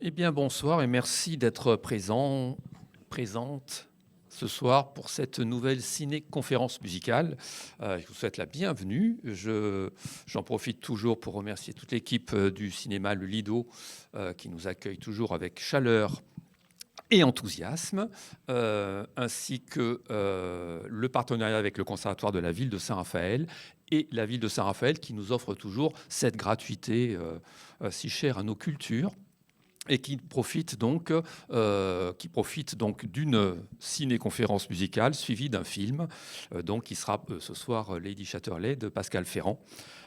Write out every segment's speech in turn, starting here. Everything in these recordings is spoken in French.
Eh bien, bonsoir et merci d'être présente ce soir pour cette nouvelle ciné-conférence musicale. Je vous souhaite la bienvenue. J'en profite toujours pour remercier toute l'équipe du cinéma Le Lido qui nous accueille toujours avec chaleur et enthousiasme, ainsi que le partenariat avec le Conservatoire de la ville de Saint-Raphaël et la ville de Saint-Raphaël qui nous offre toujours cette gratuité si chère à nos cultures et qui profite donc d'une ciné-conférence musicale suivie d'un film, donc qui sera ce soir Lady Chatterley de Pascal Ferrand,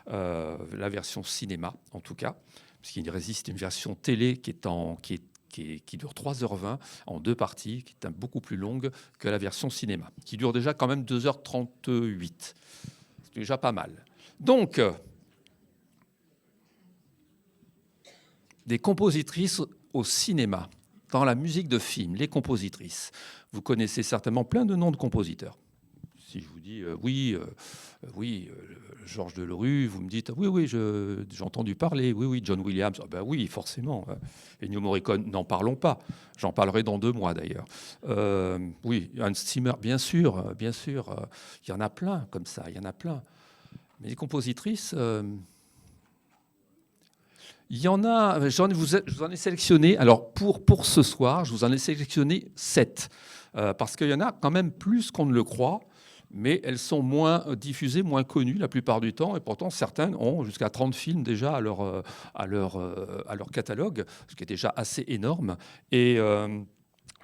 la version cinéma en tout cas, puisqu'il résiste une version télé qui dure 3h20 en deux parties, qui est beaucoup plus longue que la version cinéma, qui dure déjà quand même 2h38. C'est déjà pas mal. Donc, des compositrices au cinéma, dans la musique de film, les compositrices. Vous connaissez certainement plein de noms de compositeurs. Si je vous dis Georges Delerue, vous me dites oui, j'ai entendu parler, oui, John Williams, ben oui, forcément. Ennio Morricone, n'en parlons pas. J'en parlerai dans 2 mois d'ailleurs. Oui, Hans Zimmer, bien sûr. Il y en a plein comme ça, il y en a plein. Mais les compositrices... il y en a, je vous en ai sélectionné, alors pour ce soir, je vous en ai sélectionné 7, parce qu'il y en a quand même plus qu'on ne le croit, mais elles sont moins diffusées, moins connues la plupart du temps, et pourtant certaines ont jusqu'à 30 films déjà à leur catalogue, ce qui est déjà assez énorme. Et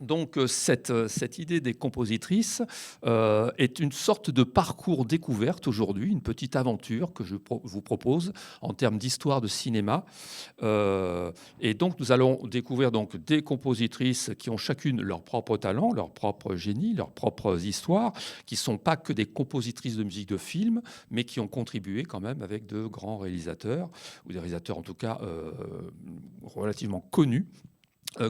donc cette idée des compositrices est une sorte de parcours découverte aujourd'hui, une petite aventure que je vous propose en termes d'histoire de cinéma. Et donc nous allons découvrir donc des compositrices qui ont chacune leur propre talent, leur propre génie, leurs propres histoires, qui ne sont pas que des compositrices de musique de film, mais qui ont contribué quand même avec de grands réalisateurs, ou des réalisateurs en tout cas relativement connus,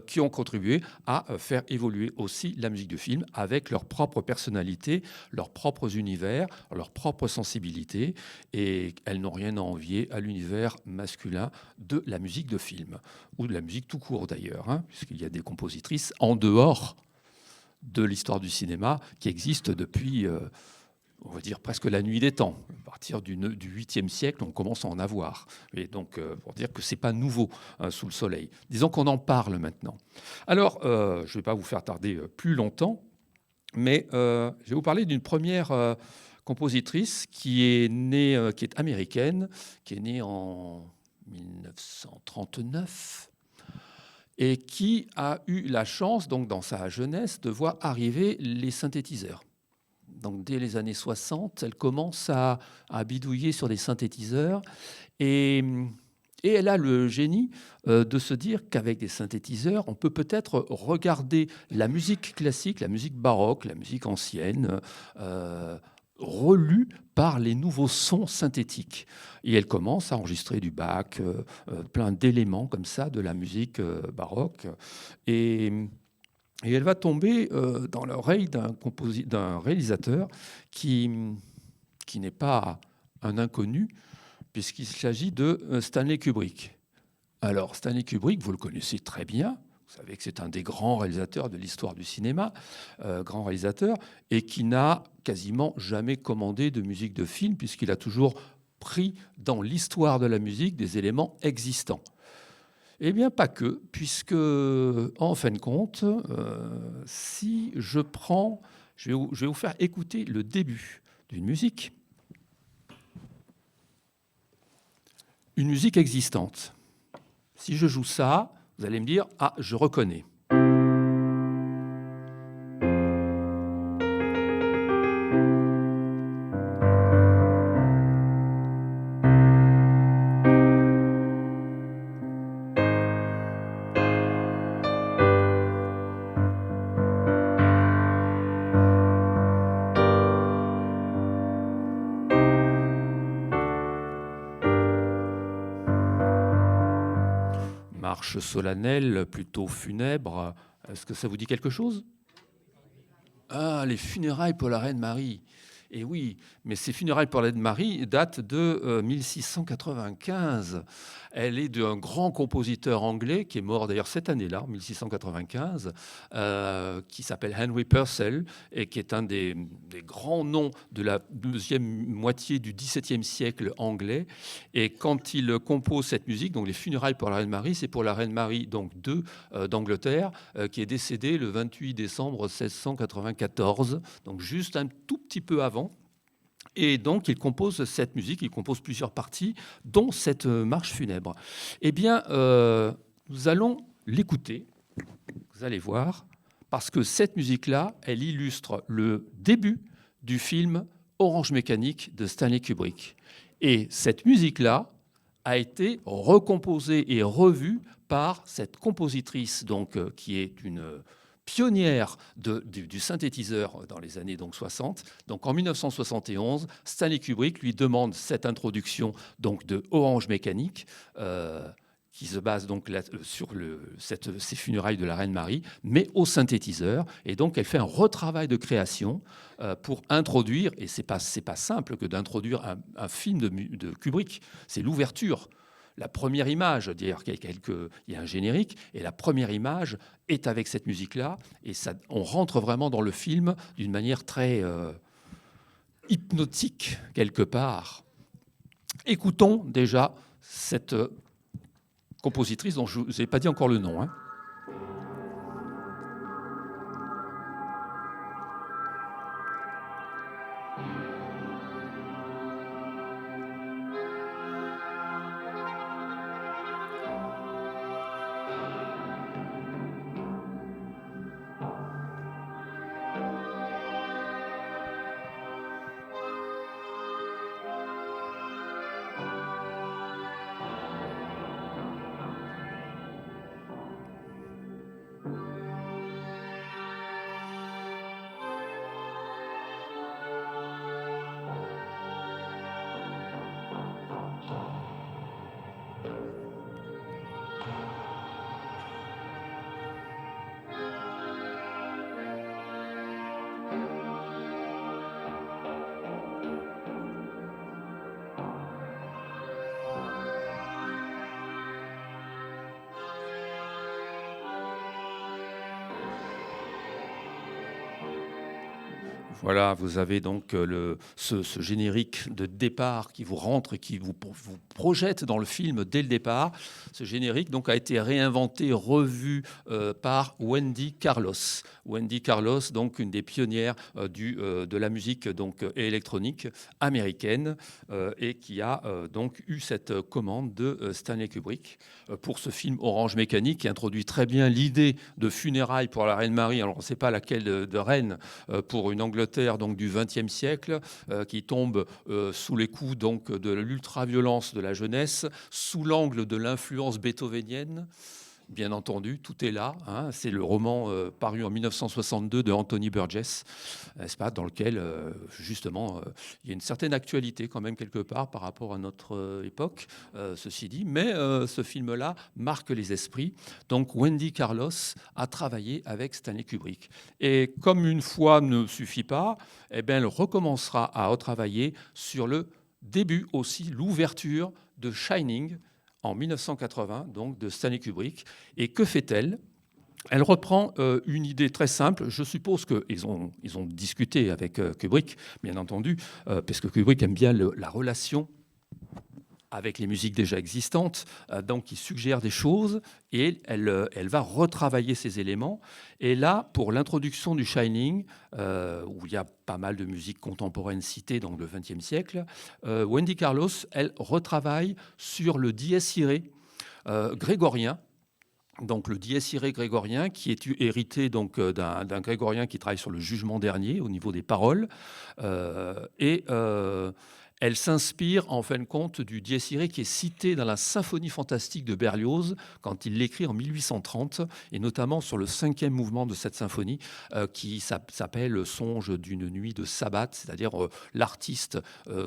qui ont contribué à faire évoluer aussi la musique de film avec leur propre personnalité, leurs propres univers, leur propre sensibilité. Et elles n'ont rien à envier à l'univers masculin de la musique de film, ou de la musique tout court d'ailleurs, puisqu'il y a des compositrices en dehors de l'histoire du cinéma qui existent depuis... on va dire presque la nuit des temps. À partir du 8e siècle, on commence à en avoir. Et donc, pour dire que ce n'est pas nouveau sous le soleil. Disons qu'on en parle maintenant. Alors, je ne vais pas vous faire tarder plus longtemps, mais je vais vous parler d'une première compositrice qui est née, qui est américaine, qui est née en 1939 et qui a eu la chance, donc dans sa jeunesse, de voir arriver les synthétiseurs. Donc, dès les années 60, elle commence à bidouiller sur des synthétiseurs et elle a le génie de se dire qu'avec des synthétiseurs, on peut peut-être regarder la musique classique, la musique baroque, la musique ancienne, relue par les nouveaux sons synthétiques. Et elle commence à enregistrer du Bach, plein d'éléments comme ça de la musique baroque. Et elle va tomber dans l'oreille d'un réalisateur qui n'est pas un inconnu, puisqu'il s'agit de Stanley Kubrick. Alors, Stanley Kubrick, vous le connaissez très bien. Vous savez que c'est un des grands réalisateurs de l'histoire du cinéma, grand réalisateur, et qui n'a quasiment jamais commandé de musique de film, puisqu'il a toujours pris dans l'histoire de la musique des éléments existants. Eh bien, pas que, puisque, en fin de compte, si je prends... Je vais vous faire écouter le début d'une musique. Une musique existante. Si je joue ça, vous allez me dire « Ah, je reconnais ». Marche solennelle, plutôt funèbre. Est-ce que ça vous dit quelque chose ? Ah, les funérailles pour la reine Marie. Et oui, mais ces funérailles pour la Reine Marie datent de 1695. Elle est d'un grand compositeur anglais qui est mort d'ailleurs cette année-là, en 1695, qui s'appelle Henry Purcell et qui est un des grands noms de la deuxième moitié du XVIIe siècle anglais. Et quand il compose cette musique, donc les funérailles pour la Reine Marie, c'est pour la Reine Marie donc d'Angleterre, qui est décédée le 28 décembre 1694, donc juste un tout petit peu avant. Et donc, il compose cette musique, il compose plusieurs parties, dont cette marche funèbre. Eh bien, nous allons l'écouter, vous allez voir, parce que cette musique-là, elle illustre le début du film Orange Mécanique de Stanley Kubrick. Et cette musique-là a été recomposée et revue par cette compositrice, donc, qui est une pionnière du synthétiseur dans les années 60. Donc en 1971, Stanley Kubrick lui demande cette introduction donc, de Orange Mécanique, qui se base donc sur ces funérailles de la Reine Marie, mais au synthétiseur. Et donc elle fait un retravail de création pour introduire, et c'est pas simple que d'introduire un film de Kubrick, c'est l'ouverture. La première image, d'ailleurs, il y a un générique, et la première image est avec cette musique-là, et on rentre vraiment dans le film d'une manière très hypnotique, quelque part. Écoutons déjà cette compositrice dont je ne vous ai pas dit encore le nom. Hein. Voilà, vous avez donc ce générique de départ qui vous rentre et qui vous projette dans le film dès le départ. Ce générique donc, a été réinventé, revu par Wendy Carlos. Wendy Carlos, donc une des pionnières de la musique donc, électronique américaine et qui a donc eu cette commande de Stanley Kubrick pour ce film Orange Mécanique qui introduit très bien l'idée de funérailles pour la Reine Marie. Alors on ne sait pas laquelle de reine pour une Angleterre donc, du XXe siècle qui tombe sous les coups donc, de l'ultra-violence de la jeunesse, sous l'angle de l'influence beethovenienne. Bien entendu, tout est là. Hein. C'est le roman paru en 1962 de Anthony Burgess, n'est-ce pas, dans lequel, justement, il y a une certaine actualité quand même quelque part par rapport à notre époque, ceci dit. Mais ce film-là marque les esprits. Donc, Wendy Carlos a travaillé avec Stanley Kubrick. Et comme une fois ne suffit pas, eh bien, elle recommencera à retravailler sur le début aussi, l'ouverture de Shining, en 1980, donc de Stanley Kubrick. Et que fait-elle ? Elle reprend une idée très simple. Je suppose qu'ils ont discuté avec Kubrick, bien entendu, parce que Kubrick aime bien la relation avec les musiques déjà existantes, donc il suggère des choses et elle va retravailler ces éléments. Et là, pour l'introduction du Shining, où il y a pas mal de musique contemporaine citée dans le XXe siècle, Wendy Carlos, elle retravaille sur le dies irae grégorien. Donc le dies irae grégorien qui est hérité donc d'un grégorien qui travaille sur le jugement dernier au niveau des paroles elle s'inspire en fin de compte du dies irae qui est cité dans la symphonie fantastique de Berlioz quand il l'écrit en 1830 et notamment sur le 5e mouvement de cette symphonie qui s'appelle Songe d'une nuit de sabbat, c'est-à-dire l'artiste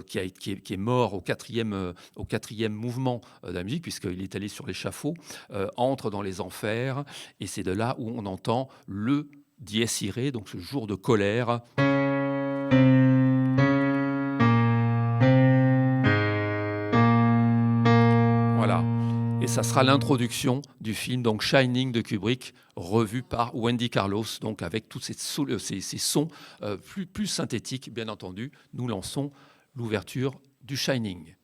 qui est mort au 4e mouvement de la musique puisqu'il est allé sur l'échafaud, entre dans les enfers et c'est de là où on entend le dies irae, donc ce jour de colère. et ça sera l'introduction du film donc Shining de Kubrick, revu par Wendy Carlos, donc avec tous ces sons plus synthétiques, bien entendu. Nous lançons l'ouverture du Shining.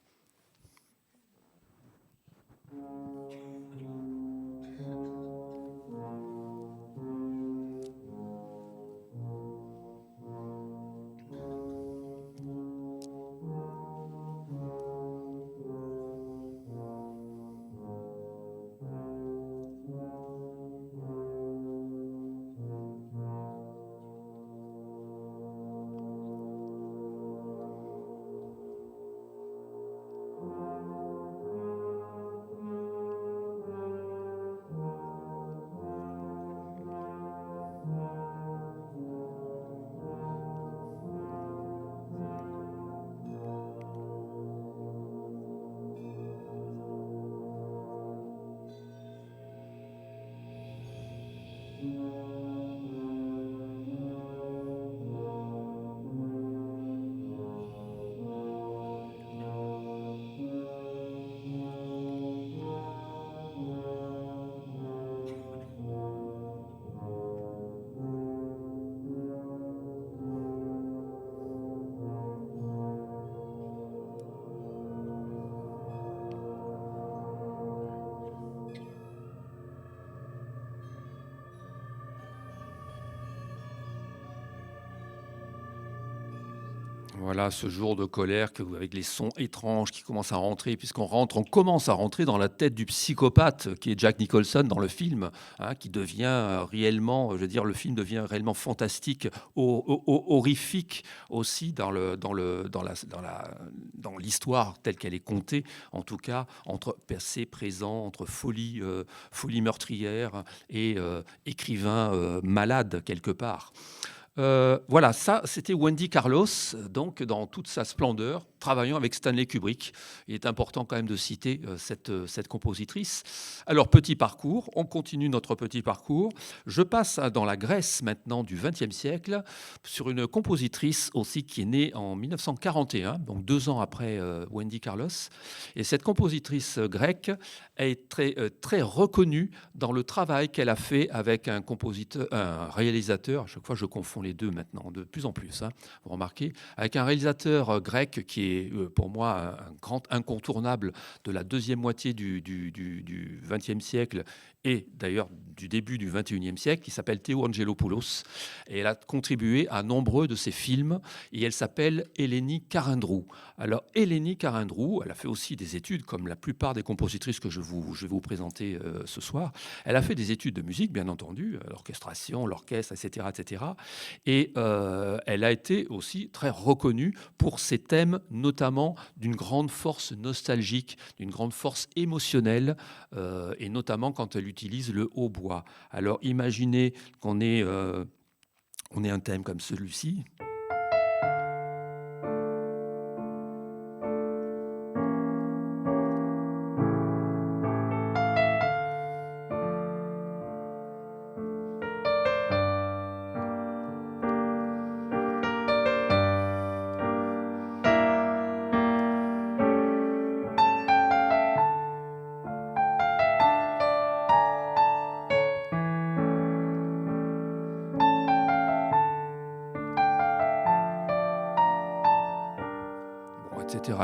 Voilà, ce jour de colère avec les sons étranges qui commencent à rentrer, on commence à rentrer dans la tête du psychopathe qui est Jack Nicholson dans le film, hein, qui devient réellement, je veux dire, le film devient réellement fantastique, horrifique aussi dans l'histoire telle qu'elle est contée, en tout cas entre passé, présent, entre folie meurtrière et écrivain malade quelque part. Voilà, ça, c'était Wendy Carlos, donc dans toute sa splendeur, travaillant avec Stanley Kubrick. Il est important quand même de citer cette compositrice. Alors, petit parcours, on continue notre petit parcours. Je passe dans la Grèce maintenant du XXe siècle, sur une compositrice aussi qui est née en 1941, donc 2 ans après Wendy Carlos. Et cette compositrice grecque est très reconnue dans le travail qu'elle a fait avec un réalisateur, à chaque fois je confonds les deux maintenant, de plus en plus, hein, vous remarquez, avec un réalisateur grec qui est pour moi un grand incontournable de la deuxième moitié du XXe siècle et d'ailleurs du début du XXIe siècle, qui s'appelle Théo Angelopoulos. Et elle a contribué à nombreux de ses films, et elle s'appelle Eleni Karindrou. Alors, Eleni Karindrou, elle a fait aussi des études, comme la plupart des compositrices que je vais vous présenter ce soir. Elle a fait des études de musique, bien entendu, l'orchestration, l'orchestre, etc., etc. Et elle a été aussi très reconnue pour ses thèmes, notamment d'une grande force nostalgique, d'une grande force émotionnelle, et notamment quand elle utilise le hautbois. Alors imaginez qu'on ait un thème comme celui-ci.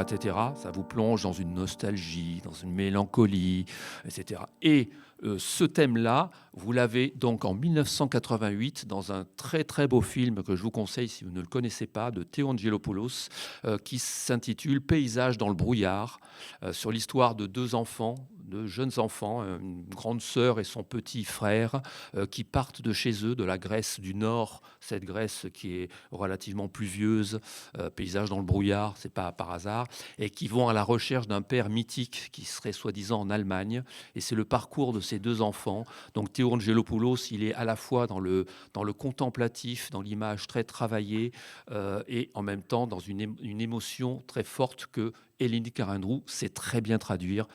Etc. Ça vous plonge dans une nostalgie, dans une mélancolie, etc. Et ce thème-là, vous l'avez donc en 1988 dans un très très beau film que je vous conseille si vous ne le connaissez pas, de Théo Angelopoulos, qui s'intitule Paysage dans le brouillard, sur l'histoire de 2 enfants, de jeunes enfants, une grande sœur et son petit frère, qui partent de chez eux, de la Grèce du Nord, cette Grèce qui est relativement pluvieuse, paysage dans le brouillard, c'est pas par hasard, et qui vont à la recherche d'un père mythique qui serait soi-disant en Allemagne. Et c'est le parcours de ces 2 enfants. Donc Théo Angelopoulos, il est à la fois dans le contemplatif, dans l'image très travaillée, et en même temps dans une émotion très forte que Eleni Karindrou sait très bien traduire,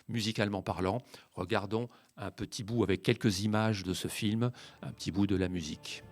musicalement parlant. Regardons un petit bout avec quelques images de ce film, un petit bout de la musique.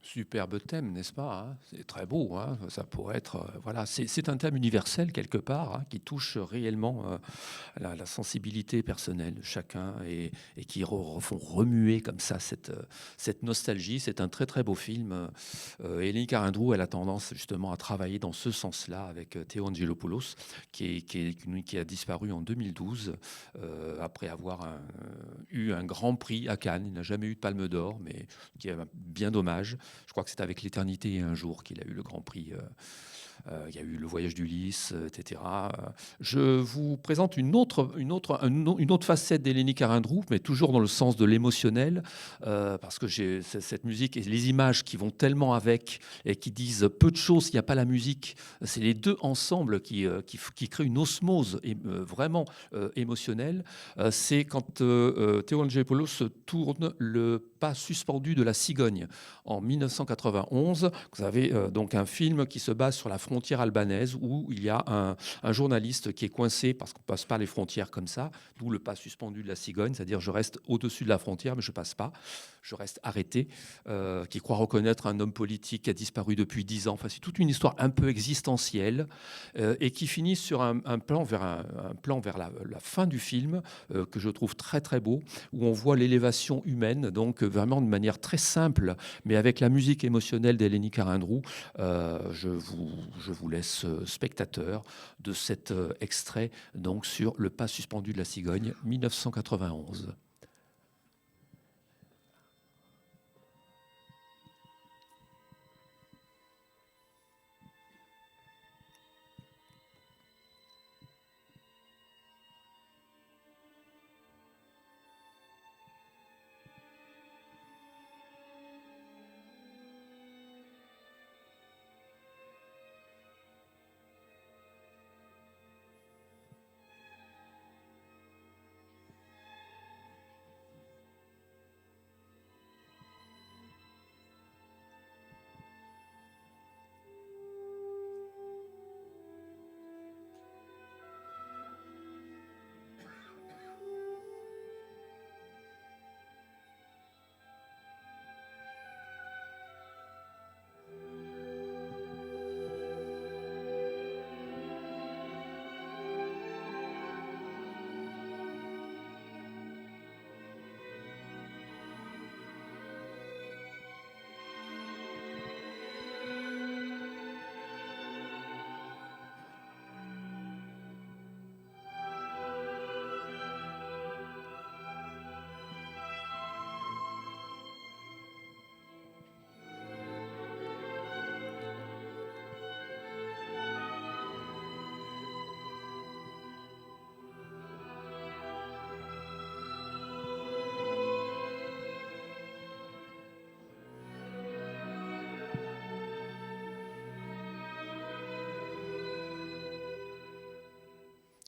Superbe thème, n'est-ce pas, hein? C'est très beau, hein? Ça pourrait être, voilà, c'est un thème universel quelque part, hein, qui touche réellement la sensibilité personnelle de chacun et qui font remuer comme ça cette nostalgie. C'est un très très beau film. Elénie Carindrou, elle a tendance justement à travailler dans ce sens-là avec Théo Angelopoulos, qui a disparu en 2012 après avoir eu un grand prix à Cannes. Il n'a jamais eu de Palme d'Or, mais qui est bien dommage. Je crois que c'est avec L'éternité et un jour qu'il a eu le Grand Prix. Il y a eu Le voyage d'Ulysse, etc. Je vous présente une autre facette d'Elénie Carindrou, mais toujours dans le sens de l'émotionnel, parce que j'ai cette musique et les images qui vont tellement avec et qui disent peu de choses s'il n'y a pas la musique. C'est les deux ensemble qui créent une osmose vraiment émotionnelle. C'est quand Théo Angelopoulos se tourne le pas suspendu de la cigogne en 1991. Vous avez donc un film qui se base sur la frontière albanaise où il y a un journaliste qui est coincé parce qu'on ne passe pas les frontières comme ça, d'où le pas suspendu de la cigogne, c'est-à-dire je reste au-dessus de la frontière mais je ne passe pas, je reste arrêté, qui croit reconnaître un homme politique qui a disparu depuis 10 ans. Enfin, c'est toute une histoire un peu existentielle et qui finit sur un plan vers la fin du film que je trouve très très beau, où on voit l'élévation humaine, donc vraiment de manière très simple, mais avec la musique émotionnelle d'Elénie Carindrou. Je vous laisse spectateur de cet extrait donc sur Le pas suspendu de la cigogne, 1991.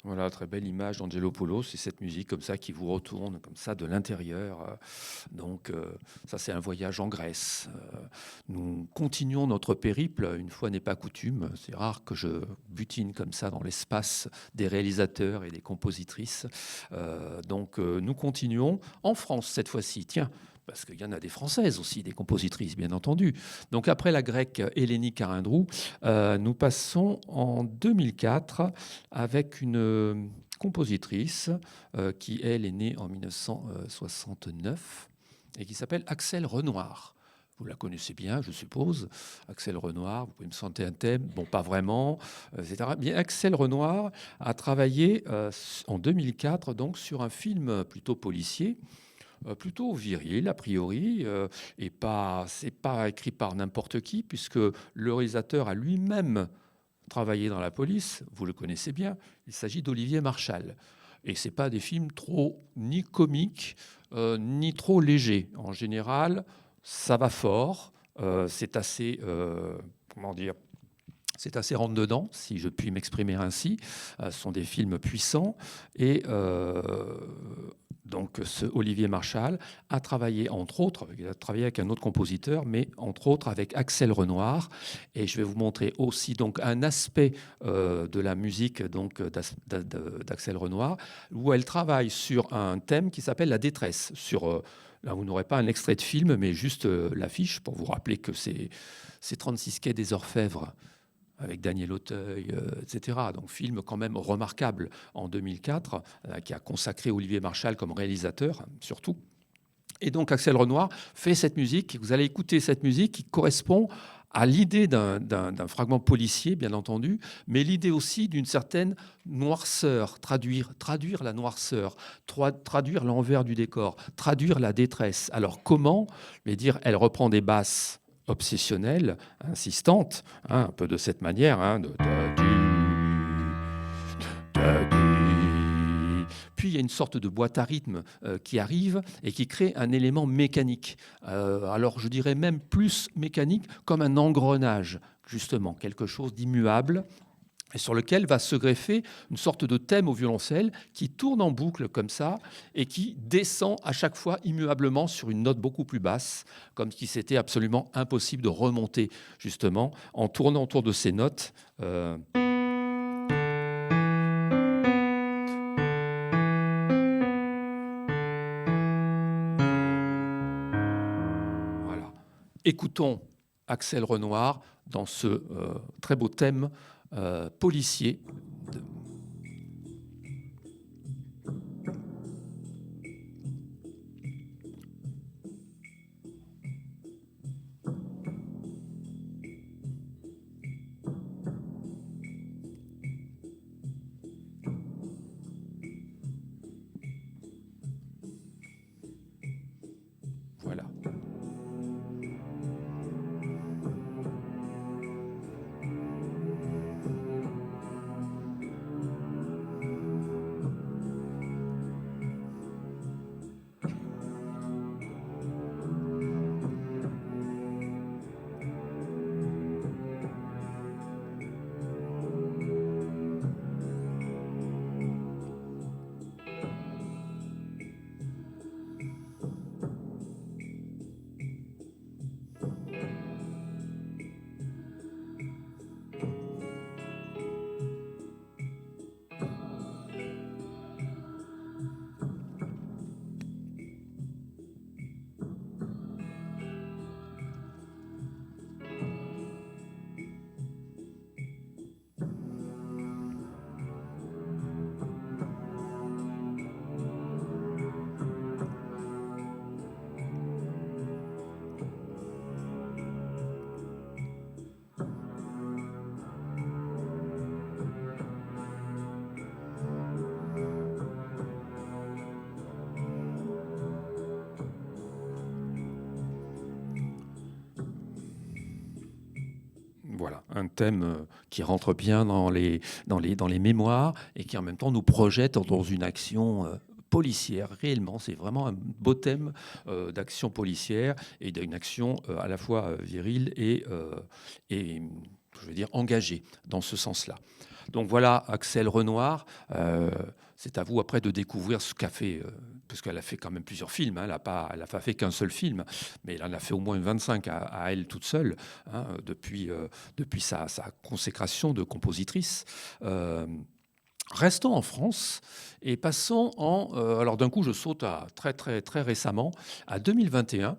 Voilà, très belle image d'Angelopoulos, c'est cette musique comme ça qui vous retourne comme ça de l'intérieur. Donc ça c'est un voyage en Grèce. Nous continuons notre périple, une fois n'est pas coutume. C'est rare que je butine comme ça dans l'espace des réalisateurs et des compositrices. Donc nous continuons en France cette fois-ci. Tiens, parce qu'il y en a des françaises aussi, des compositrices, bien entendu. Donc après la grecque Elénie Carindrou, nous passons en 2004 avec une compositrice qui, elle, est née en 1969 et qui s'appelle Axelle Renoir. Vous la connaissez bien, je suppose. Axelle Renoir, vous pouvez me chanter un thème, bon, pas vraiment, etc. Bien, Axelle Renoir a travaillé en 2004 donc, sur un film plutôt policier, plutôt viril a priori, et c'est pas écrit par n'importe qui, puisque le réalisateur a lui-même travaillé dans la police, vous le connaissez bien, il s'agit d'Olivier Marchal. Et ce n'est pas des films trop ni comiques, ni trop légers. En général, ça va fort, c'est assez, comment dire, c'est assez rentre-dedans, si je puis m'exprimer ainsi. Ce sont des films puissants. Et donc, ce Olivier Marchal a travaillé, entre autres, il a travaillé avec un autre compositeur, mais entre autres avec Axelle Renoir. Et je vais vous montrer aussi donc, un aspect de la musique donc, d'Axelle Renoir, où elle travaille sur un thème qui s'appelle la détresse, sur Là, vous n'aurez pas un extrait de film, mais juste l'affiche pour vous rappeler que c'est 36 quais des Orfèvres avec Daniel Auteuil, etc. Donc film quand même remarquable en 2004, qui a consacré Olivier Marchal comme réalisateur, surtout. Et donc Axel Renoir fait cette musique. Vous allez écouter cette musique qui correspond à l'idée d'un fragment policier, bien entendu, mais l'idée aussi d'une certaine noirceur, traduire la noirceur, traduire l'envers du décor, traduire la détresse. Alors comment? Mais dire, elle reprend des basses obsessionnelles, insistantes, hein, un peu de cette manière, hein, puis il y a une sorte de boîte à rythme qui arrive et qui crée un élément mécanique. Alors je dirais même plus mécanique, comme un engrenage, justement, quelque chose d'immuable, et sur lequel va se greffer une sorte de thème au violoncelle qui tourne en boucle comme ça et qui descend à chaque fois immuablement sur une note beaucoup plus basse, comme si c'était absolument impossible de remonter, justement, en tournant autour de ces notes. Voilà. Écoutons Axel Renoir dans ce très beau thème policier. Voilà. Voilà, un thème qui rentre bien dans les mémoires et qui en même temps nous projette dans une action policière. Réellement, c'est vraiment un beau thème d'action policière et d'une action à la fois virile et, je veux dire, engagée dans ce sens-là. Donc voilà, Axel Renoir. C'est à vous après de découvrir ce qu'a fait, parce qu'elle a fait quand même plusieurs films. Hein, elle n'a pas fait qu'un seul film, mais elle en a fait au moins 25 à elle toute seule, hein, depuis sa consécration de compositrice. Restons en France et passons alors d'un coup, je saute à très, très, très récemment, à 2021.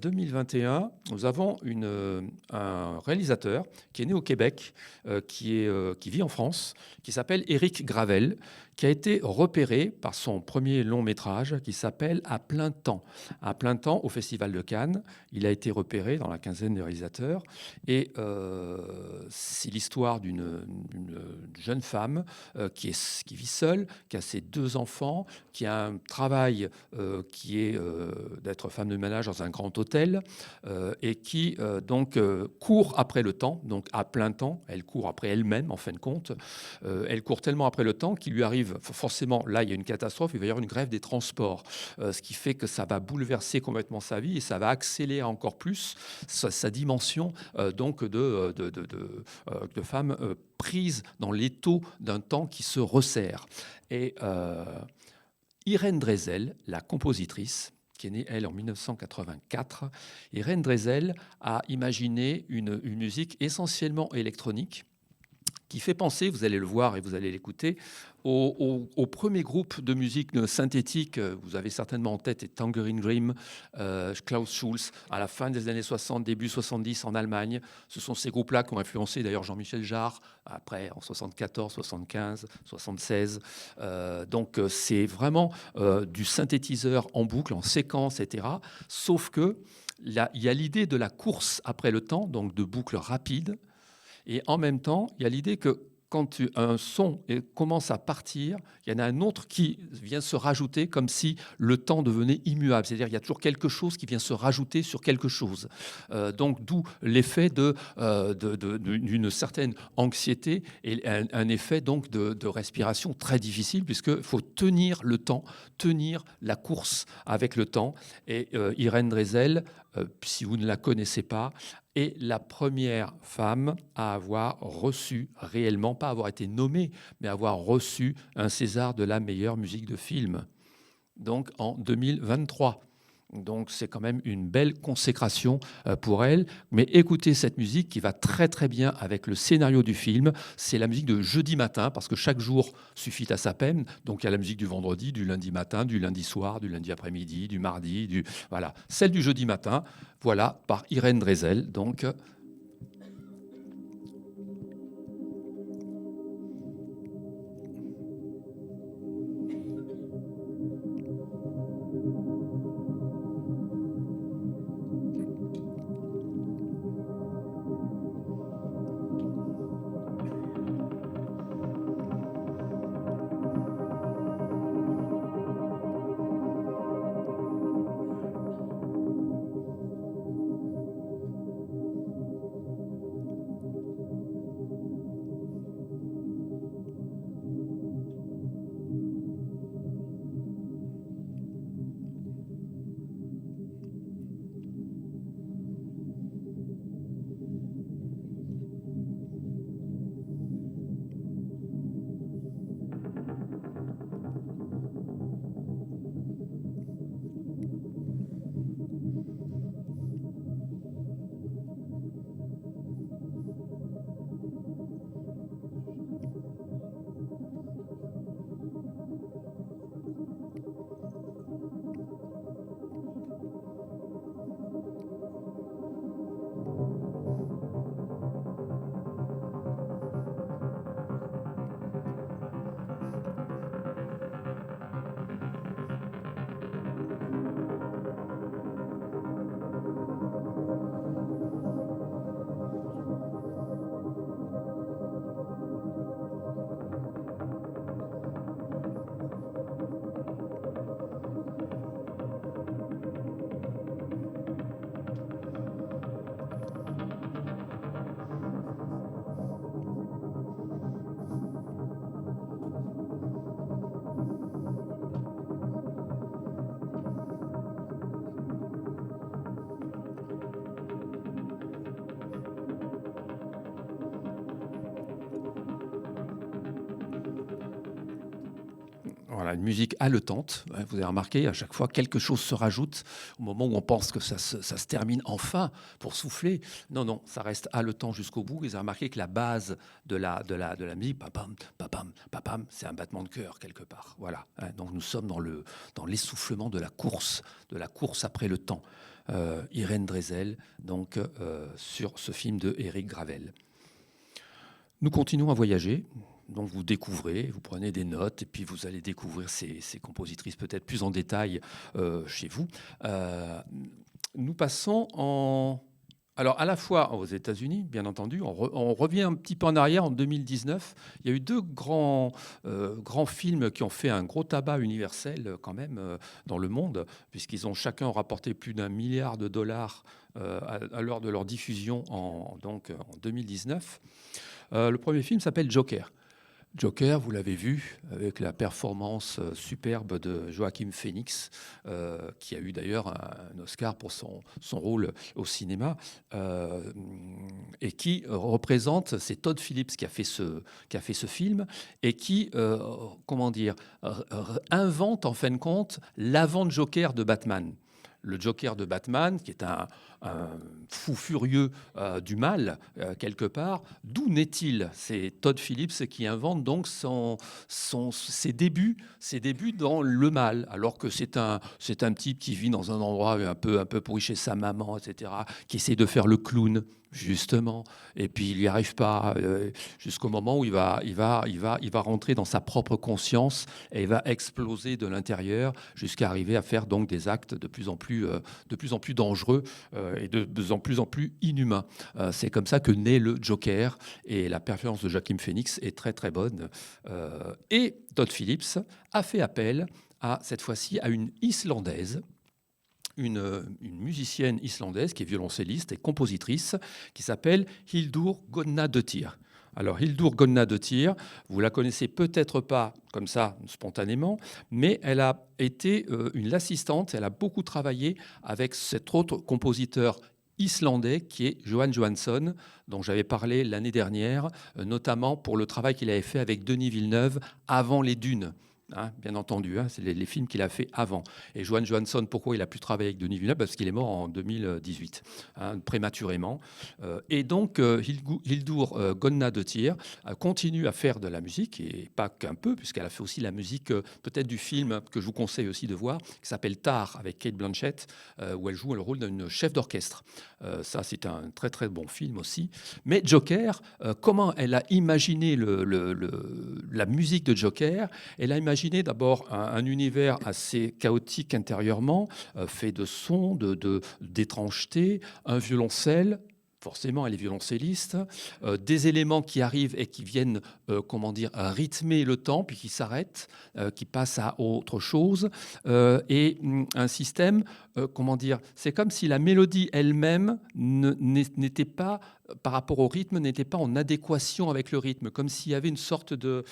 2021, nous avons un réalisateur qui est né au Québec, qui vit en France, qui s'appelle Éric Gravel, qui a été repéré par son premier long métrage qui s'appelle À plein temps. À plein temps, au Festival de Cannes, il a été repéré dans la quinzaine des réalisateurs. Et c'est l'histoire d'une jeune femme qui vit seule, qui a ses 2 enfants, qui a un travail qui est d'être femme de ménage dans un grand hôtel et qui donc court après le temps, donc à plein temps. Elle court après elle-même, en fin de compte. Elle court tellement après le temps qu'il lui arrive, forcément, là, il y a une catastrophe, il va y avoir une grève des transports, ce qui fait que ça va bouleverser complètement sa vie et ça va accélérer encore plus sa dimension donc de femme prise dans l'étau d'un temps qui se resserre. Et Irène Dresel, la compositrice, qui est née, elle, en 1984, Irène Dresel a imaginé une musique essentiellement électronique qui fait penser, vous allez le voir et vous allez l'écouter, au premier groupe de musique synthétique, vous avez certainement en tête, Tangerine Dream, Klaus Schulze, à la fin des années 60, début 70 en Allemagne. Ce sont ces groupes-là qui ont influencé d'ailleurs Jean-Michel Jarre, après en 74, 75, 76. Donc c'est vraiment du synthétiseur en boucle, en séquence, etc. Sauf que là, il y a l'idée de la course après le temps, donc de boucles rapides. Et en même temps, il y a l'idée que quand un son commence à partir, il y en a un autre qui vient se rajouter comme si le temps devenait immuable. C'est-à-dire qu'il y a toujours quelque chose qui vient se rajouter sur quelque chose. Donc d'où l'effet d'une certaine anxiété et un effet donc de respiration très difficile puisqu'il faut tenir le temps, tenir la course avec le temps. Et Irène Dresel, si vous ne la connaissez pas, est la première femme à avoir reçu réellement, pas avoir été nommée, mais avoir reçu un César de la meilleure musique de film, donc en 2023. Donc c'est quand même une belle consécration pour elle. Mais écoutez cette musique qui va très très bien avec le scénario du film. C'est la musique de jeudi matin, parce que chaque jour suffit à sa peine. Donc il y a la musique du vendredi, du lundi matin, du lundi soir, du lundi après-midi, du mardi, voilà. Celle du jeudi matin, voilà, par Irène Dresel. Donc voilà, une musique haletante. Vous avez remarqué, à chaque fois, quelque chose se rajoute au moment où on pense que ça se termine enfin pour souffler. Non, non, ça reste haletant jusqu'au bout. Vous avez remarqué que la base de la musique, papam, papam, papam, c'est un battement de cœur quelque part. Voilà. Donc nous sommes dans l'essoufflement de la course après le temps. Irène Dresel, donc sur ce film de Éric Gravel. Nous continuons à voyager. Donc vous découvrez, vous prenez des notes et puis vous allez découvrir ces compositrices peut-être plus en détail chez vous. Nous passons alors à la fois aux États-Unis, bien entendu, on revient un petit peu en arrière en 2019. Il y a eu deux grands films qui ont fait un gros tabac universel quand même dans le monde, puisqu'ils ont chacun rapporté plus d'1 milliard de dollars à l'heure de leur diffusion en 2019. Le premier film s'appelle Joker. Joker, vous l'avez vu, avec la performance superbe de Joaquin Phoenix, qui a eu d'ailleurs un Oscar pour son rôle au cinéma, et qui représente, c'est Todd Phillips qui a fait ce film, et qui, invente en fin de compte l'avant-Joker de Batman. Le Joker de Batman, qui est un un fou furieux du mal, quelque part. D'où naît-il? C'est Todd Phillips qui invente donc ses débuts dans le mal, alors que c'est un type qui vit dans un endroit un peu pourri chez sa maman, etc., qui essaie de faire le clown, justement, et puis il n'y arrive pas, jusqu'au moment où il va rentrer dans sa propre conscience et il va exploser de l'intérieur jusqu'à arriver à faire donc des actes de plus en plus dangereux et de plus en plus inhumains. C'est comme ça que naît le Joker, et la performance de Joaquin Phoenix est très très bonne. Et Todd Phillips a fait appel cette fois-ci à une Islandaise, une musicienne islandaise qui est violoncelliste et compositrice, qui s'appelle Hildur Guðnadóttir. Alors Hildur Guðnadóttir, vous la connaissez peut-être pas comme ça spontanément, mais elle a été une assistante, elle a beaucoup travaillé avec cet autre compositeur islandais qui est Jóhann Jóhannsson, dont j'avais parlé l'année dernière, notamment pour le travail qu'il avait fait avec Denis Villeneuve avant Les Dunes. Hein, bien entendu, hein, c'est les films qu'il a fait avant. Et Jóhann Jóhannsson, pourquoi il a pu travailler avec Denis Villeneuve? Parce qu'il est mort en 2018, hein, prématurément. Et donc, Hildur Guðnadóttir continue à faire de la musique, et pas qu'un peu, puisqu'elle a fait aussi la musique peut-être du film que je vous conseille aussi de voir, qui s'appelle Tar, avec Cate Blanchett, où elle joue le rôle d'une chef d'orchestre. Ça, c'est un très très bon film aussi. Mais Joker, comment elle a imaginé la musique de Joker? Elle a imaginé d'abord un univers assez chaotique intérieurement, fait de sons, d'étrangeté, un violoncelle. Forcément, elle est violoncelliste, des éléments qui arrivent et qui viennent, comment dire, rythmer le temps, puis qui s'arrêtent, qui passent à autre chose, et un système, comment dire, c'est comme si la mélodie elle-même n'était pas, par rapport au rythme, n'était pas en adéquation avec le rythme, comme s'il y avait une sorte de,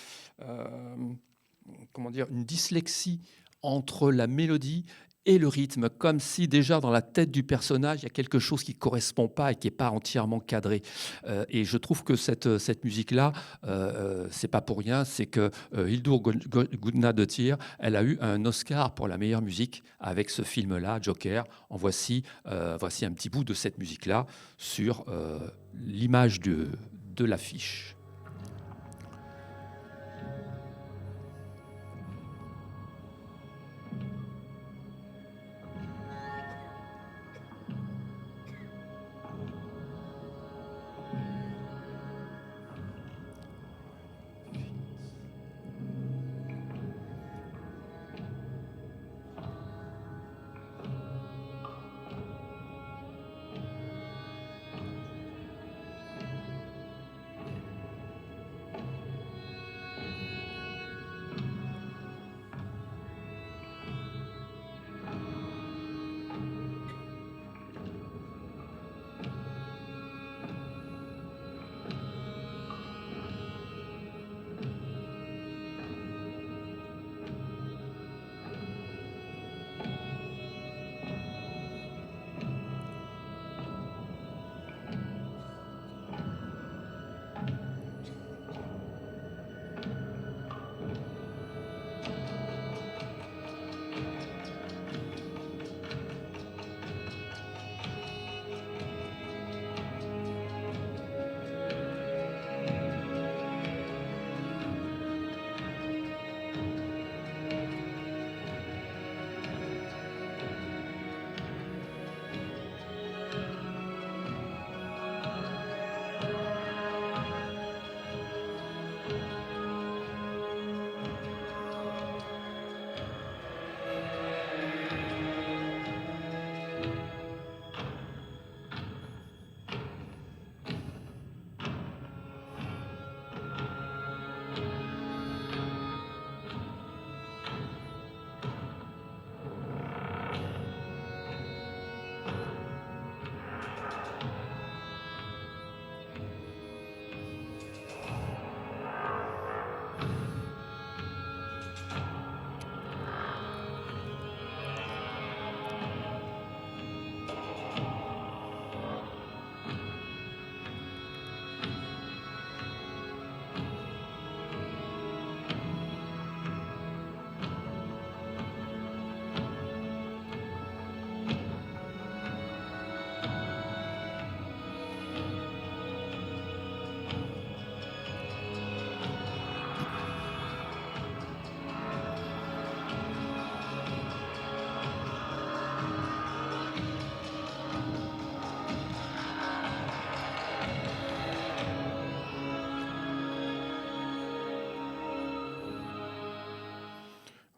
comment dire, une dyslexie entre la mélodie et le rythme, comme si déjà dans la tête du personnage, il y a quelque chose qui ne correspond pas et qui n'est pas entièrement cadré. Et je trouve que cette musique-là, c'est pas pour rien, c'est que Hildur Guðnadóttir, elle a eu un Oscar pour la meilleure musique avec ce film-là, Joker. Voici un petit bout de cette musique-là sur l'image de l'affiche.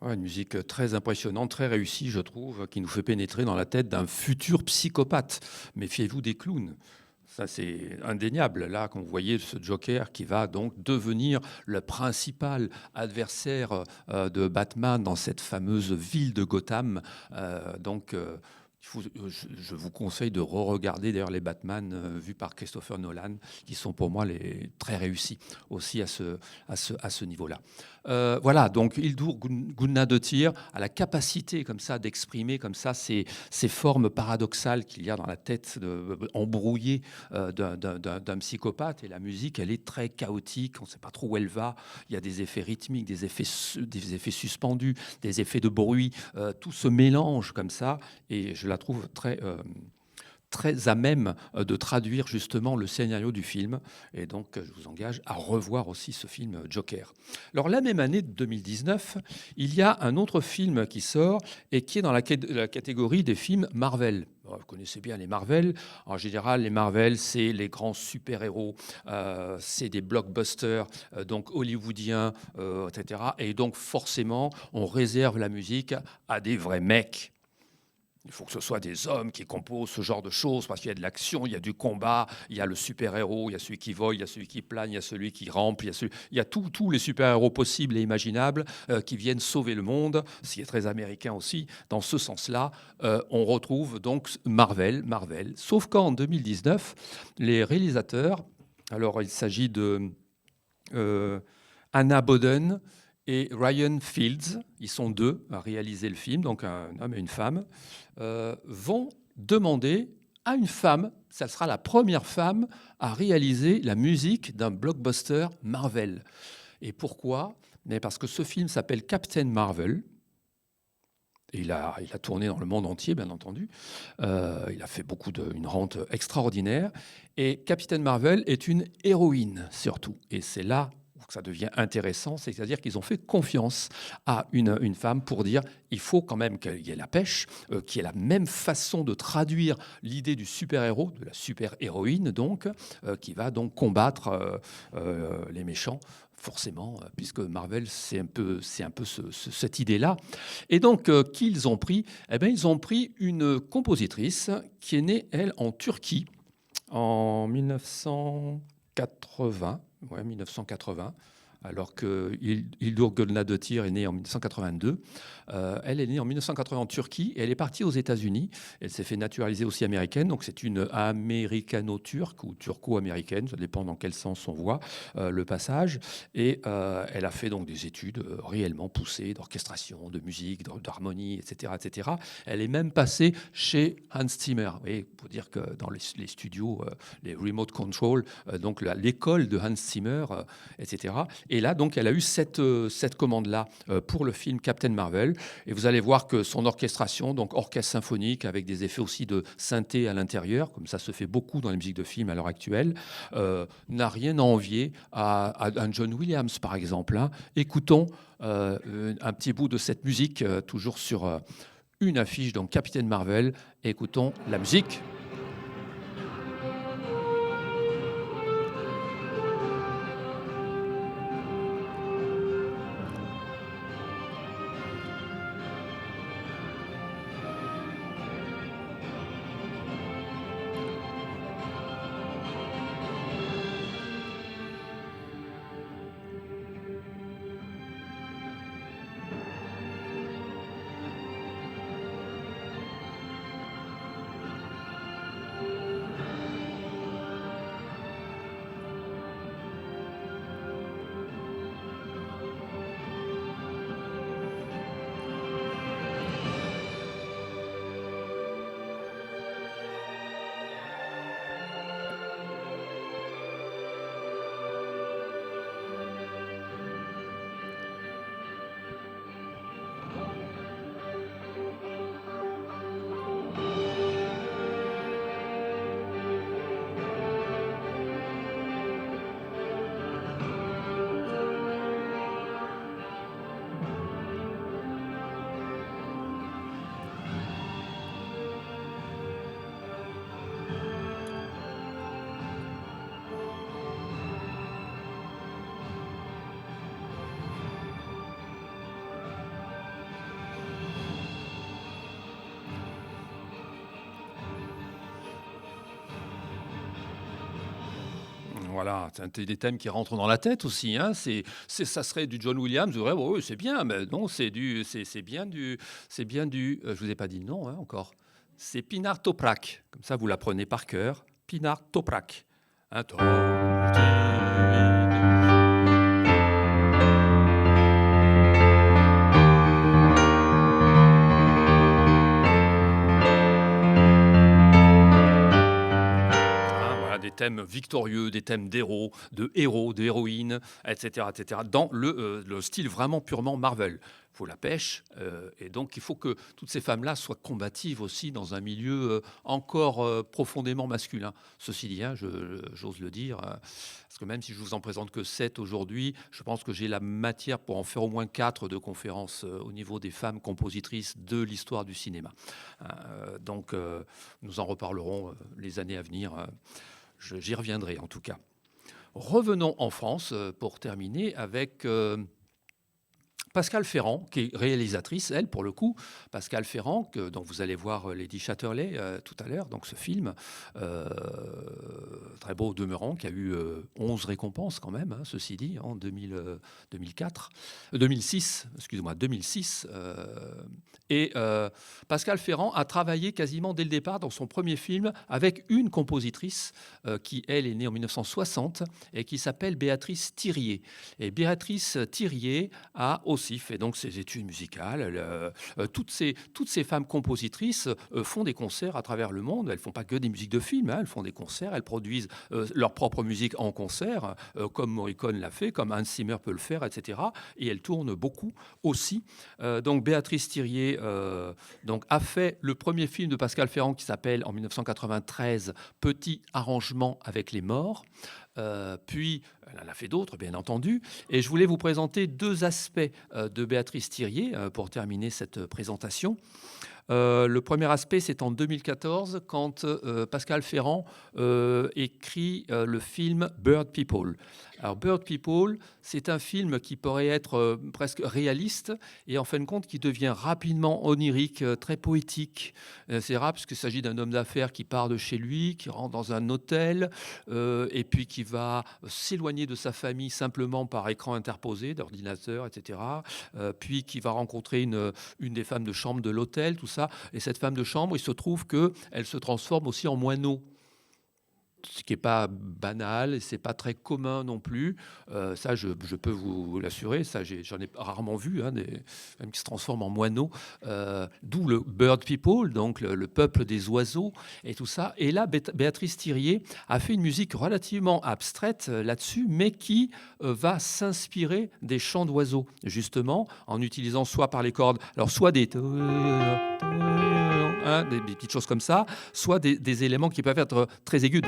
Ouais, une musique très impressionnante, très réussie, je trouve, qui nous fait pénétrer dans la tête d'un futur psychopathe. Méfiez-vous des clowns. Ça, c'est indéniable. Là, qu'on voyait ce Joker qui va donc devenir le principal adversaire de Batman dans cette fameuse ville de Gotham. Je vous conseille de re-regarder d'ailleurs les Batman vus par Christopher Nolan, qui sont pour moi très réussis aussi à ce niveau-là. Voilà, donc Hildur Guðnadóttir a la capacité comme ça d'exprimer comme ça ces formes paradoxales qu'il y a dans la tête embrouillée d'un psychopathe. Et la musique, elle est très chaotique, on ne sait pas trop où elle va. Il y a des effets rythmiques, des effets suspendus, des effets de bruit. Tout se mélange comme ça, et je la trouve très à même de traduire justement le scénario du film. Et donc, je vous engage à revoir aussi ce film Joker. Alors, la même année de 2019, il y a un autre film qui sort et qui est dans la catégorie des films Marvel. Vous connaissez bien les Marvel. En général, les Marvel, c'est les grands super-héros, c'est des blockbusters, donc hollywoodiens, etc. Et donc, forcément, on réserve la musique à des vrais mecs. Il faut que ce soit des hommes qui composent ce genre de choses, parce qu'il y a de l'action, il y a du combat, il y a le super-héros, il y a celui qui vole, il y a celui qui plane, il y a celui qui rampe, il y a tous les super-héros possibles et imaginables qui viennent sauver le monde, ce qui est très américain aussi. Dans ce sens-là, on retrouve donc Marvel. Sauf qu'en 2019, les réalisateurs, alors il s'agit de Anna Boden et Ryan Fields, ils sont deux à réaliser le film, donc un homme et une femme, vont demander à une femme, ça sera la première femme à réaliser la musique d'un blockbuster Marvel. Et pourquoi ? Parce que ce film s'appelle Captain Marvel. Et il a tourné dans le monde entier, bien entendu. Il a fait une rente extraordinaire. Et Captain Marvel est une héroïne, surtout. Et c'est là que ça devient intéressant, c'est-à-dire qu'ils ont fait confiance à une femme pour dire il faut quand même qu'il y ait la pêche, qu'il y ait la même façon de traduire l'idée du super-héros, de la super-héroïne, donc, qui va donc combattre les méchants. Forcément, puisque Marvel, c'est un peu cette idée-là. Et donc, qui ils ont pris ? Eh bien, ils ont pris une compositrice qui est née, elle, en Turquie, en 1980. Ouais, 1980. Alors que Hildur Guðnadóttir est née en 1982. Elle est née en 1980 en Turquie et elle est partie aux États-Unis. Elle s'est fait naturaliser aussi américaine, donc c'est une américano-turque ou turco-américaine, ça dépend dans quel sens on voit le passage. Et elle a fait donc des études réellement poussées d'orchestration, de musique, d'harmonie, etc., etc. Elle est même passée chez Hans Zimmer. Oui, pour dire que dans les studios, les remote control, donc l'école de Hans Zimmer, etc. Et là, donc, elle a eu cette commande-là pour le film Captain Marvel. Et vous allez voir que son orchestration, donc orchestre symphonique avec des effets aussi de synthé à l'intérieur, comme ça se fait beaucoup dans les musiques de film à l'heure actuelle, n'a rien à envier à un John Williams, par exemple. Hein. Écoutons un petit bout de cette musique, toujours sur une affiche, donc Captain Marvel. Écoutons la musique. Voilà, c'est des thèmes qui rentrent dans la tête aussi. Hein. Ça serait du John Williams. Je dirais, bon, oui, c'est bien, mais non, c'est bien du. Je vous ai pas dit le nom hein, encore. C'est Pinar Toprak. Comme ça, vous l'apprenez par cœur. Pinar Toprak. Hein, voilà, des thèmes victorieux, des thèmes d'héros, de héroïnes, etc., etc., dans le style vraiment purement Marvel. Il faut la pêche, et donc il faut que toutes ces femmes-là soient combatives aussi dans un milieu encore profondément masculin. Ceci dit, hein, j'ose le dire, parce que même si je vous en présente que 7 aujourd'hui, je pense que j'ai la matière pour en faire au moins 4 de conférences au niveau des femmes compositrices de l'histoire du cinéma. Donc nous en reparlerons les années à venir. J'y reviendrai en tout cas. Revenons en France pour terminer avec Pascale Ferrand, qui est réalisatrice, elle, pour le coup. Pascale Ferrand, dont vous allez voir Lady Chatterley tout à l'heure, donc ce film, très beau au demeurant, qui a eu 11 récompenses quand même, hein, ceci dit, en 2006, excusez-moi, 2006. Et Pascale Ferrand a travaillé quasiment dès le départ dans son premier film avec une compositrice qui, elle, est née en 1960 et qui s'appelle Béatrice Thirier. Et Béatrice Thirier a aussi fait donc ses études musicales. Toutes ces femmes compositrices font des concerts à travers le monde. Elles ne font pas que des musiques de films, hein, elles font des concerts, elles produisent leur propre musique en concert, comme Morricone l'a fait, comme Hans Zimmer peut le faire, etc. Et elles tournent beaucoup aussi. Donc Béatrice Thirier donc, a fait le premier film de Pascale Ferrand qui s'appelle en 1993 Petit arrangement avec les morts. Puis, elle en a fait d'autres, bien entendu. Et je voulais vous présenter 2 aspects de Béatrice Thirier pour terminer cette présentation. Le premier aspect, c'est en 2014, quand Pascale Ferrand écrit le film Bird People. Alors, Bird People, c'est un film qui pourrait être presque réaliste et en fin de compte qui devient rapidement onirique, très poétique. C'est rare puisqu'il s'agit d'un homme d'affaires qui part de chez lui, qui rentre dans un hôtel et puis qui va s'éloigner de sa famille simplement par écran interposé, d'ordinateur, etc. Puis qui va rencontrer une des femmes de chambre de l'hôtel, tout ça. Et cette femme de chambre, il se trouve qu'elle se transforme aussi en moineau. Ce qui n'est pas banal et c'est pas très commun non plus. Ça, je peux vous l'assurer. Ça, j'en ai rarement vu, hein, des femmes qui se transforment en moineaux. D'où le Bird People, donc le peuple des oiseaux et tout ça. Et là, Béatrice Thirier a fait une musique relativement abstraite là-dessus, mais qui va s'inspirer des chants d'oiseaux, justement, en utilisant soit par les cordes, alors soit des petites choses comme ça, soit des éléments qui peuvent être très aigus.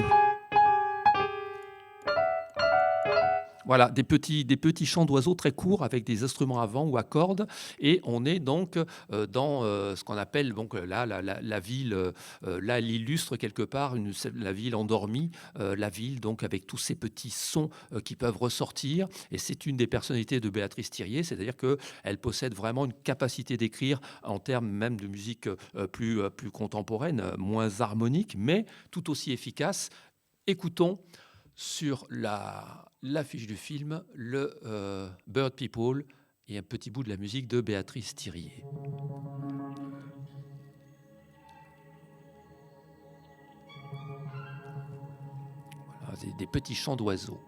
Voilà, des petits chants d'oiseaux très courts avec des instruments à vent ou à cordes. Et on est donc dans ce qu'on appelle donc, là, la ville, là, elle illustre quelque part la ville endormie, la ville donc avec tous ces petits sons qui peuvent ressortir. Et c'est une des personnalités de Béatrice Thirier, c'est-à-dire qu'elle possède vraiment une capacité d'écrire en termes même de musique plus contemporaine, moins harmonique, mais tout aussi efficace. Écoutons sur l'affiche du film le Bird People et un petit bout de la musique de Béatrice Thirier. Voilà, des petits chants d'oiseaux.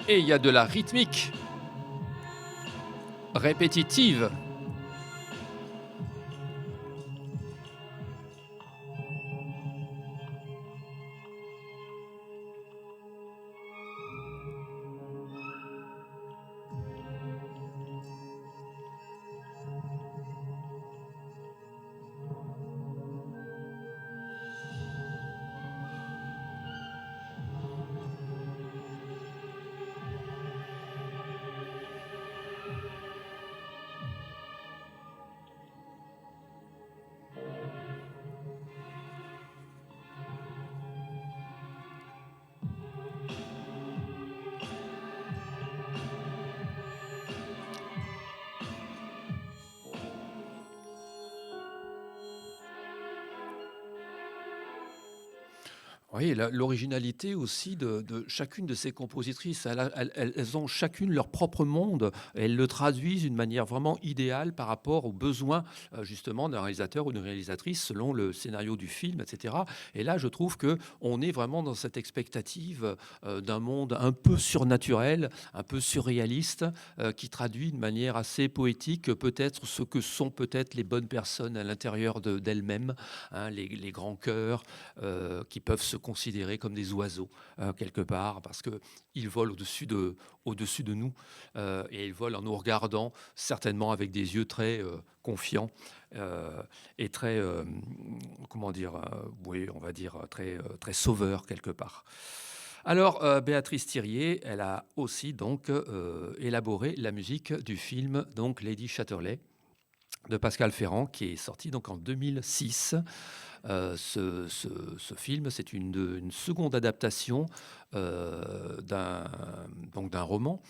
Et il y a de la rythmique répétitive. Oui, l'originalité aussi de chacune de ces compositrices. Elles ont chacune leur propre monde. Elles le traduisent d'une manière vraiment idéale par rapport aux besoins justement d'un réalisateur ou d'une réalisatrice selon le scénario du film, etc. Et là, je trouve que on est vraiment dans cette expectative d'un monde un peu surnaturel, un peu surréaliste, qui traduit de manière assez poétique peut-être ce que sont peut-être les bonnes personnes à l'intérieur d'elles-mêmes, hein, les grands cœurs qui peuvent se considérer comme des oiseaux quelque part, parce qu'ils volent au-dessus de nous et ils volent en nous regardant, certainement avec des yeux très confiants et très, comment dire, oui, on va dire très sauveurs quelque part. Alors, Béatrice Thirier, elle a aussi donc élaboré la musique du film donc Lady Chatterley de Pascal Ferrand, qui est sorti donc en 2006. Ce film, c'est une seconde adaptation d'un roman,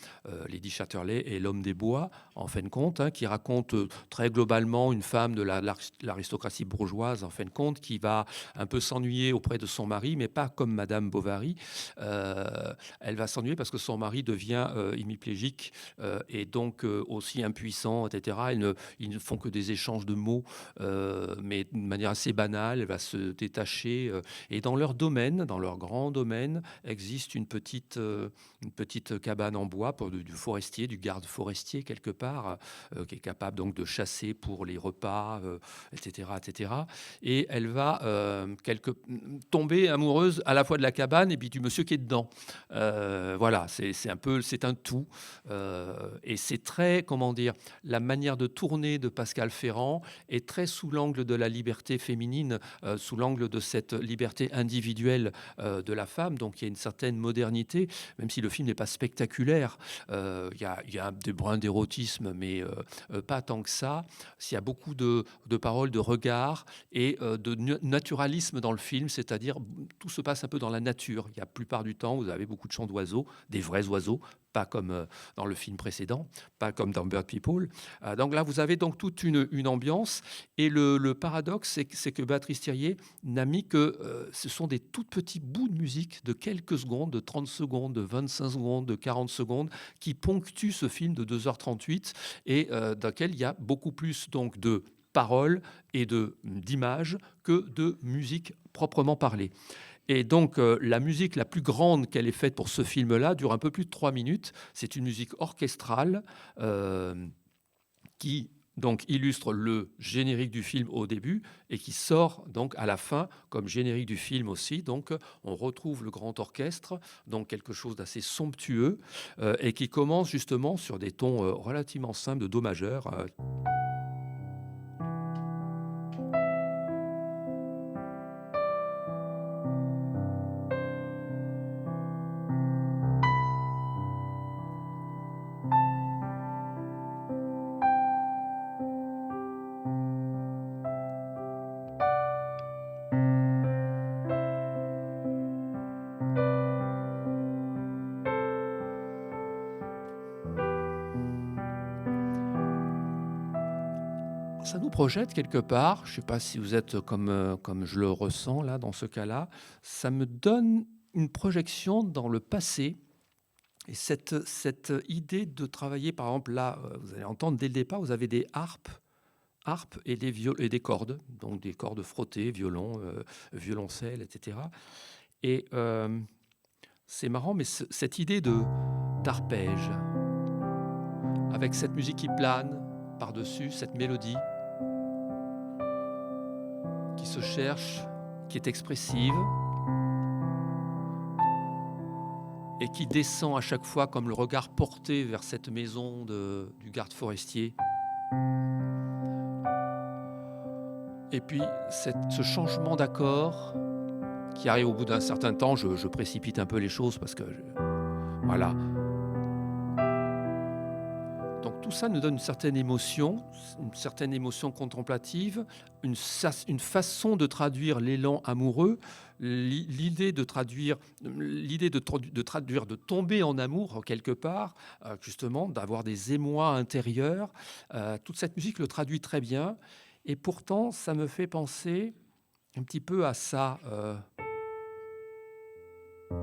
Lady Chatterley et l'homme des bois, en fin de compte, hein, qui raconte très globalement une femme de l'aristocratie bourgeoise, en fin de compte, qui va un peu s'ennuyer auprès de son mari, mais pas comme Madame Bovary. Elle va s'ennuyer parce que son mari devient hémiplégique et donc aussi impuissant, etc. Ils ne font que des échanges de mots, mais de manière assez banale. Elle va se détacher. Et dans leur domaine, dans leur grand domaine, existe une petite cabane en bois pour du forestier, du garde forestier quelque part, qui est capable donc de chasser pour les repas, etc., etc. Et elle va tomber amoureuse à la fois de la cabane et puis du monsieur qui est dedans. Voilà, c'est un tout. Et c'est très, comment dire, la manière de tourner de Pascal Ferrand est très sous l'angle de la liberté féminine, sous l'angle de cette liberté individuelle de la femme. Donc il y a une certaine modernité, même si le film n'est pas spectaculaire. Il y a des brins d'érotisme, mais pas tant que ça. Il y a beaucoup de paroles, de regards et de naturalisme dans le film, c'est-à-dire tout se passe un peu dans la nature. Il y a la plupart du temps, vous avez beaucoup de chants d'oiseaux, des vrais oiseaux, pas comme dans le film précédent, pas comme dans Bird People. Donc là, vous avez donc toute une ambiance. Et le paradoxe, c'est que Béatrice Thirier n'a mis que ce sont des tout petits bouts de musique de quelques secondes, de 30 secondes, de 25 secondes, de 40 secondes, qui ponctuent ce film de 2h38 et dans lequel il y a beaucoup plus donc de paroles et d'images que de musique proprement parlée. Et donc, la musique la plus grande qu'elle ait faite pour ce film-là dure un peu plus de 3 minutes. C'est une musique orchestrale qui donc illustre le générique du film au début et qui sort donc à la fin comme générique du film aussi. Donc, on retrouve le grand orchestre, donc quelque chose d'assez somptueux et qui commence justement sur des tons relativement simples de do majeur. Ça nous projette quelque part, je ne sais pas si vous êtes comme je le ressens là, dans ce cas-là, ça me donne une projection dans le passé. Et cette idée de travailler, par exemple, là, vous allez entendre dès le départ, vous avez des harpes et et des cordes, donc des cordes frottées, violon, violoncelle, etc. Et c'est marrant, mais cette idée d'arpège, avec cette musique qui plane par-dessus, cette mélodie, qui se cherche, qui est expressive et qui descend à chaque fois comme le regard porté vers cette maison du garde forestier. Et puis ce changement d'accord qui arrive au bout d'un certain temps, je précipite un peu les choses parce que voilà. Donc tout ça nous donne une certaine émotion contemplative, une façon de traduire l'élan amoureux, l'idée de tomber en amour quelque part, justement, d'avoir des émois intérieurs. Toute cette musique le traduit très bien. Et pourtant, ça me fait penser un petit peu à ça. Et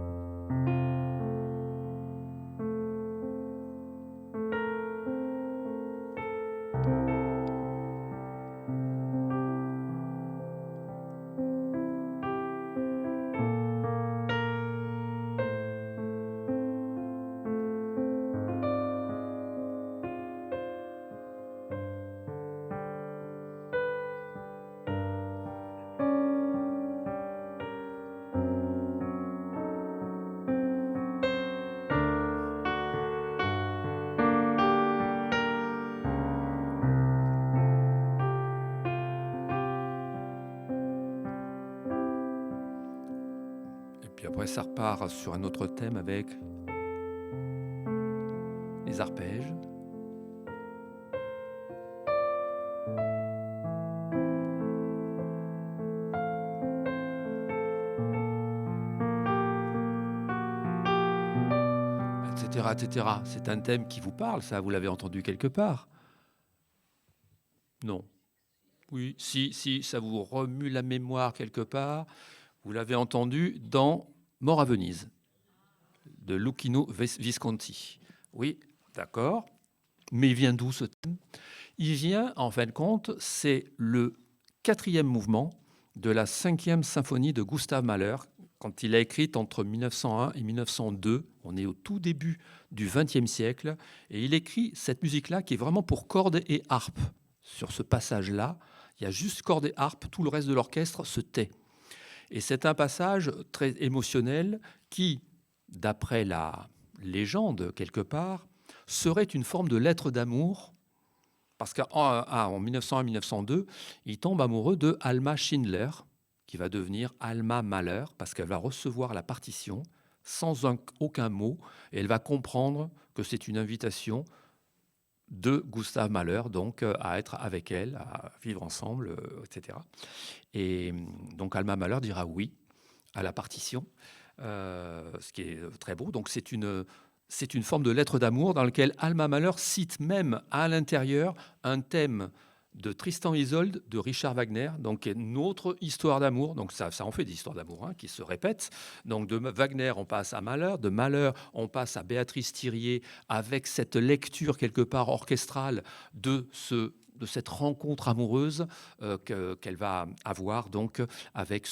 puis après, ça repart sur un autre thème avec les arpèges. Etc., etc. C'est un thème qui vous parle, ça, vous l'avez entendu quelque part? Non. Oui, si, ça vous remue la mémoire quelque part. Vous l'avez entendu dans Mort à Venise, de Luchino Visconti. Oui, d'accord. Mais il vient d'où ce thème? Il vient, en fin de compte, c'est le 4e mouvement de la 5e symphonie de Gustav Mahler, quand il a écrit entre 1901 et 1902. On est au tout début du XXe siècle, et il écrit cette musique-là qui est vraiment pour cordes et harpe. Sur ce passage-là, il y a juste cordes et harpe, tout le reste de l'orchestre se tait. Et c'est un passage très émotionnel qui, d'après la légende quelque part, serait une forme de lettre d'amour, parce qu'en 1901-1902, il tombe amoureux de Alma Schindler, qui va devenir Alma Mahler, parce qu'elle va recevoir la partition sans aucun mot, et elle va comprendre que c'est une invitation de Gustav Mahler, donc à être avec elle, à vivre ensemble, etc. Et donc Alma Mahler dira oui à la partition, ce qui est très beau. Donc c'est une forme de lettre d'amour dans laquelle Alma Mahler cite même à l'intérieur un thème de Tristan et Isolde de Richard Wagner, donc une autre histoire d'amour. Donc ça en fait des histoires d'amour qui se répètent. Donc de Wagner, on passe à Mahler, de Mahler, on passe à Béatrice Thiriet, avec cette lecture quelque part orchestrale de cette rencontre amoureuse qu'elle va avoir donc avec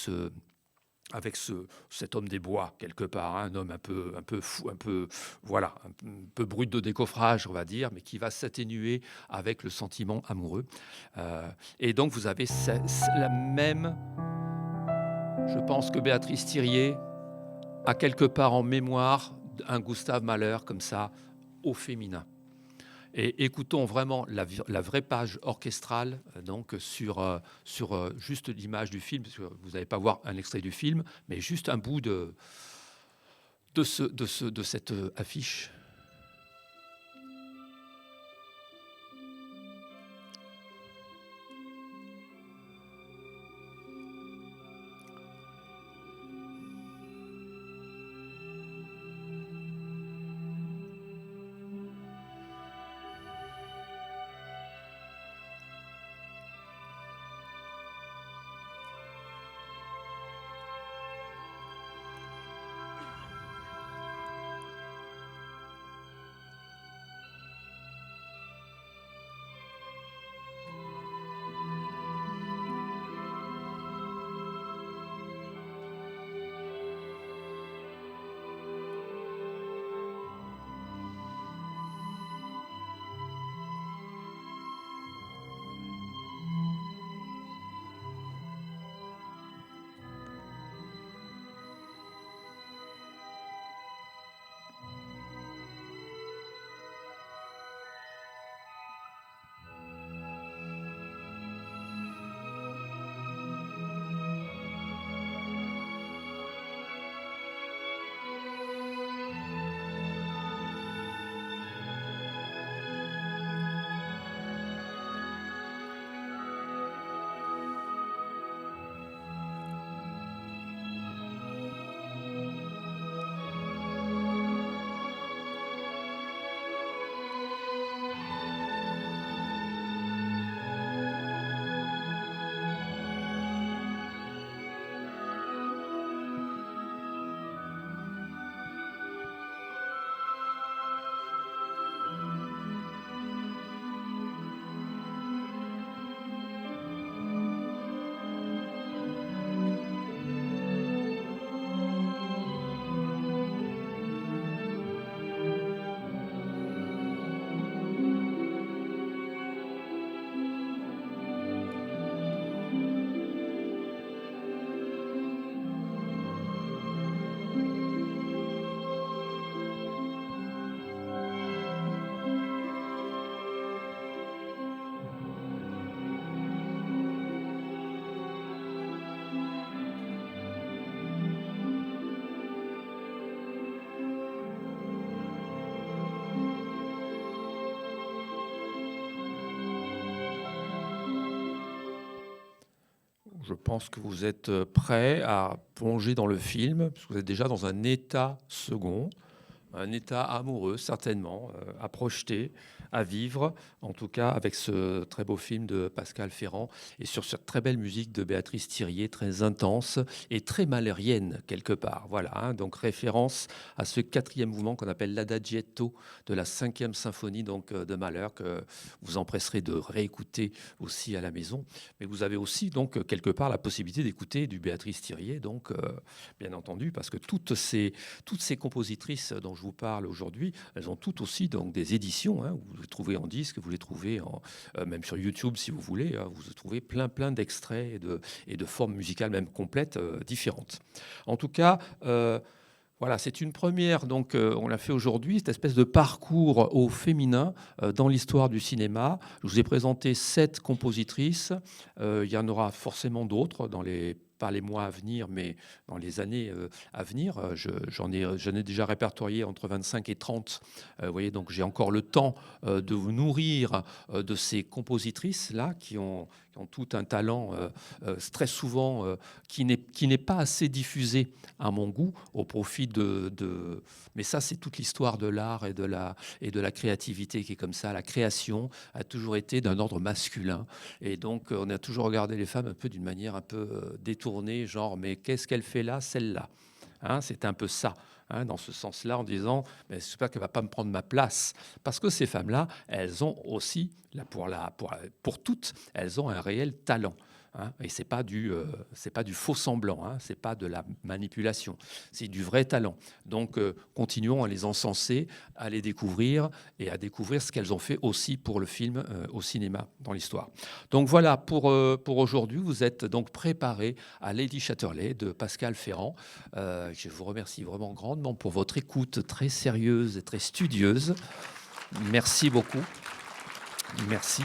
cet homme des bois, quelque part, un homme un peu fou, voilà, un peu brut de décoffrage, on va dire, mais qui va s'atténuer avec le sentiment amoureux. Et donc, vous avez la même, je pense que Béatrice Thiriet a quelque part en mémoire un Gustave Mahler, comme ça, au féminin. Et écoutons vraiment la vraie page orchestrale donc sur juste l'image du film, parce que vous n'allez pas voir un extrait du film, mais juste un bout de cette affiche. je pense que vous êtes prêt à plonger dans le film, parce que vous êtes déjà dans un état second, un état amoureux certainement, à projeter, à vivre, en tout cas avec ce très beau film de Pascal Ferrand et sur cette très belle musique de Béatrice Thiriet, très intense et très mahlérienne quelque part. Voilà, hein, donc référence à ce quatrième mouvement qu'on appelle l'Adagietto de la cinquième symphonie donc, de Mahler, que vous empresserez de réécouter aussi à la maison. Mais vous avez aussi donc quelque part la possibilité d'écouter du Béatrice Thiriet, donc bien entendu, parce que toutes ces compositrices dont je vous parle aujourd'hui, elles ont toutes aussi donc des éditions. Hein, vous les trouvez en disque, vous les trouvez même sur YouTube si vous voulez. Hein, vous trouvez plein d'extraits et de formes musicales même complètes différentes. En tout cas, voilà, c'est une première, donc on l'a fait aujourd'hui, cette espèce de parcours au féminin dans l'histoire du cinéma. Je vous ai présenté 7 compositrices. Il y en aura forcément d'autres pas les mois à venir, mais dans les années à venir. J'en ai déjà répertorié entre 25 et 30. Vous voyez, donc j'ai encore le temps de vous nourrir de ces compositrices-là qui ont tout un talent très souvent qui n'est pas assez diffusé à mon goût au profit mais ça, c'est toute l'histoire de l'art et de la créativité qui est comme ça. La création a toujours été d'un ordre masculin. Et donc, on a toujours regardé les femmes un peu d'une manière un peu détournée, genre, mais qu'est-ce qu'elle fait là, celle-là, hein, c'est un peu ça. Hein, dans ce sens-là, en disant, mais j'espère qu'elle ne va pas me prendre ma place. Parce que ces femmes-là, elles ont aussi, là, pour toutes, elles ont un réel talent. Hein, et c'est pas du faux semblant, hein, c'est pas de la manipulation, c'est du vrai talent. Donc continuons à les encenser, à les découvrir et à découvrir ce qu'elles ont fait aussi pour le film au cinéma dans l'histoire. Donc voilà pour aujourd'hui. Vous êtes donc préparés à Lady Chatterley de Pascal Ferrand. Je vous remercie vraiment grandement pour votre écoute très sérieuse et très studieuse. Merci beaucoup. Merci.